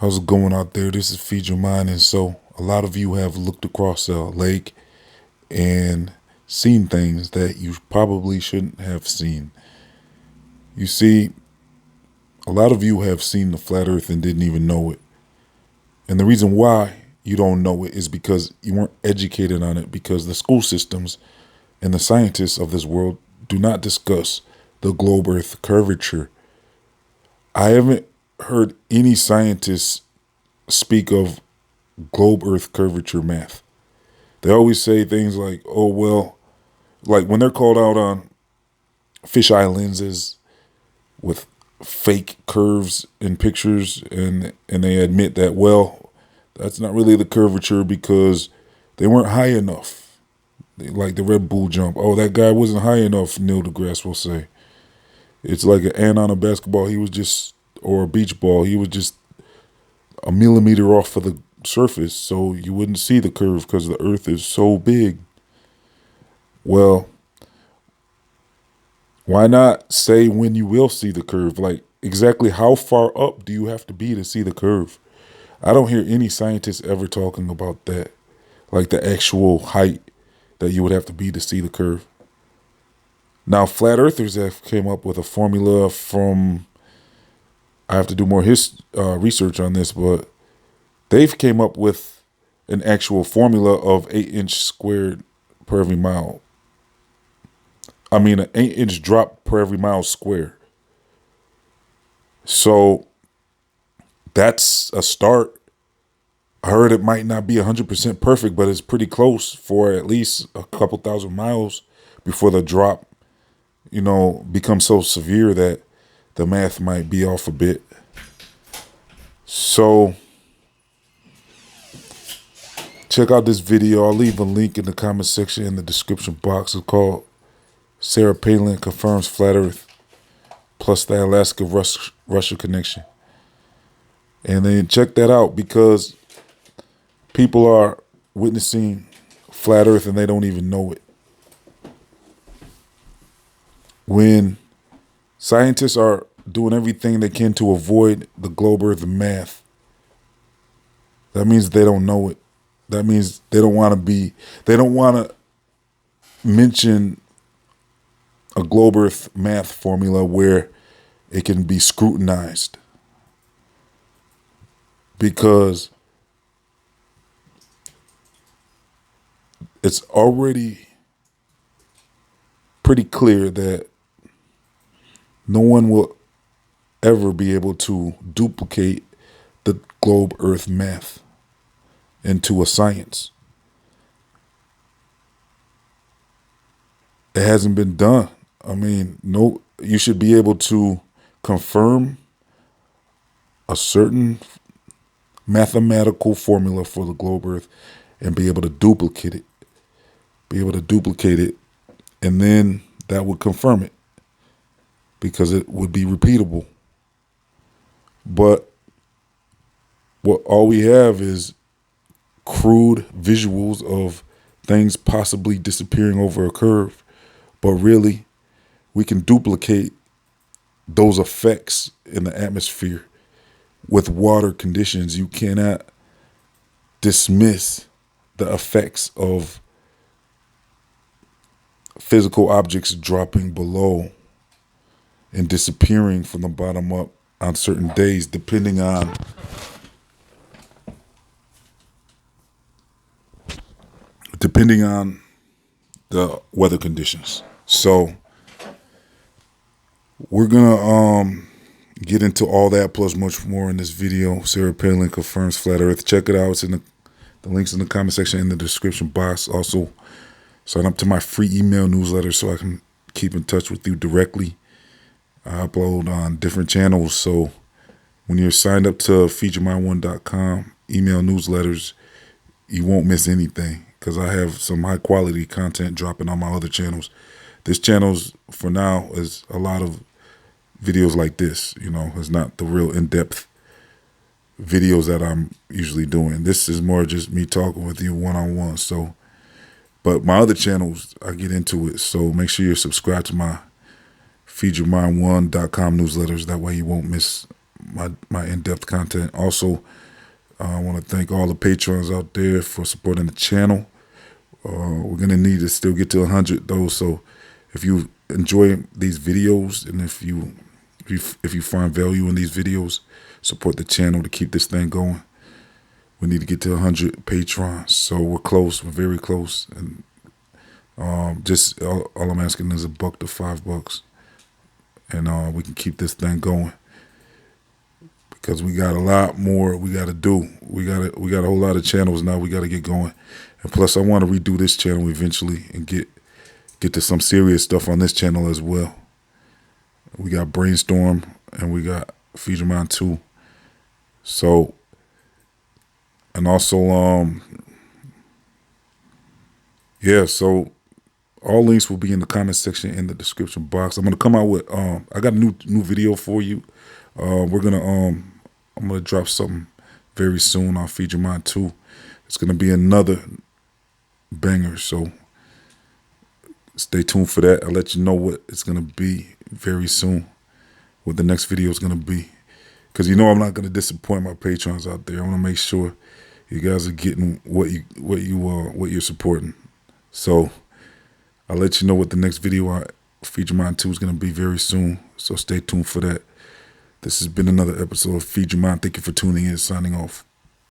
How's it going out there? This is Feed Your Mind. And so, a lot of you have looked across a lake and seen things that you probably shouldn't have seen. You see, a lot of you have seen the flat earth and didn't even know it. And the reason why you don't know it is because you weren't educated on it, because the school systems and the scientists of this world do not discuss the globe earth curvature. I haven't heard any scientists speak of globe earth curvature math. They always say things like, oh, well, like when they're called out on fisheye lenses with fake curves in pictures, and they admit that, well, that's not really the curvature because they weren't high enough. Like the Red Bull jump. Oh, that guy wasn't high enough, Neil deGrasse will say. It's like an ant on a basketball. Or a beach ball. He was just a millimeter off of the surface, so you wouldn't see the curve because the earth is so big. Well, why not say when you will see the curve? Like, exactly how far up do you have to be to see the curve? I don't hear any scientists ever talking about that, like the actual height that you would have to be to see the curve. Now, flat earthers have came up with a formula from, I have to do more research on this, but they've came up with an actual formula of 8-inch squared per every mile. I mean, an 8-inch drop per every mile square. So that's a start. I heard it might not be 100% perfect, but it's pretty close for at least a couple thousand miles before the drop, becomes so severe that the math might be off a bit. So check out this video. I'll leave a link in the comment section in the description box. It's called Sarah Palin Confirms Flat Earth plus the Alaska-Russia connection. And then check that out because people are witnessing flat earth and they don't even know it. When scientists are doing everything they can to avoid the globe earth math, that means they don't know it. That means they don't want to mention a globe earth math formula where it can be scrutinized. Because it's already pretty clear that no one will ever be able to duplicate the globe earth math into a science. It hasn't been done. I mean, no, you should be able to confirm a certain mathematical formula for the globe earth and be able to duplicate it. And then that would confirm it because it would be repeatable. But what all we have is crude visuals of things possibly disappearing over a curve. But really, we can duplicate those effects in the atmosphere with water conditions. You cannot dismiss the effects of physical objects dropping below and disappearing from the bottom up on certain days, depending on the weather conditions. So we're gonna get into all that plus much more in this video. Sarah Palin confirms flat earth. Check it out. It's in the links in the comment section in the description box. Also, sign up to my free email newsletter so I can keep in touch with you directly. I upload on different channels, so when you're signed up to feedyourmind1.com email newsletters, you won't miss anything because I have some high quality content dropping on my other channels. This channel's for now is a lot of videos like this. It's not the real in-depth videos that I'm usually doing. This is more just me talking with you one-on-one. So, but my other channels, I get into it. So make sure you're subscribed to my feedyourmind1.com newsletters. That way you won't miss my in-depth content. Also, I want to thank all the patrons out there for supporting the channel. We're gonna need to still get to 100 though. So if you enjoy these videos and if you find value in these videos, support the channel to keep this thing going. We need to get to 100 patrons. So we're close. We're very close. And just all I'm asking is $1 to $5, and we can keep this thing going. Because we got a lot more we got to do. We got a whole lot of channels now we got to get going. And plus, I want to redo this channel eventually and get to some serious stuff on this channel as well. We got Brainstorm and we got Feed Your Mind 2. So, and also, yeah, so all links will be in the comment section in the description box. I'm going to come out with, I got a new video for you. I'm going to drop something very soon on Feed Your Mind 2. It's going to be another banger, so stay tuned for that. I'll let you know what it's going to be very soon, what the next video is going to be. Because I'm not going to disappoint my patrons out there. I want to make sure you guys are getting what you're supporting. So I'll let you know what the next video on Feed Your Mind 2 is going to be very soon. So stay tuned for that. This has been another episode of Feed Your Mind. Thank you for tuning in. Signing off.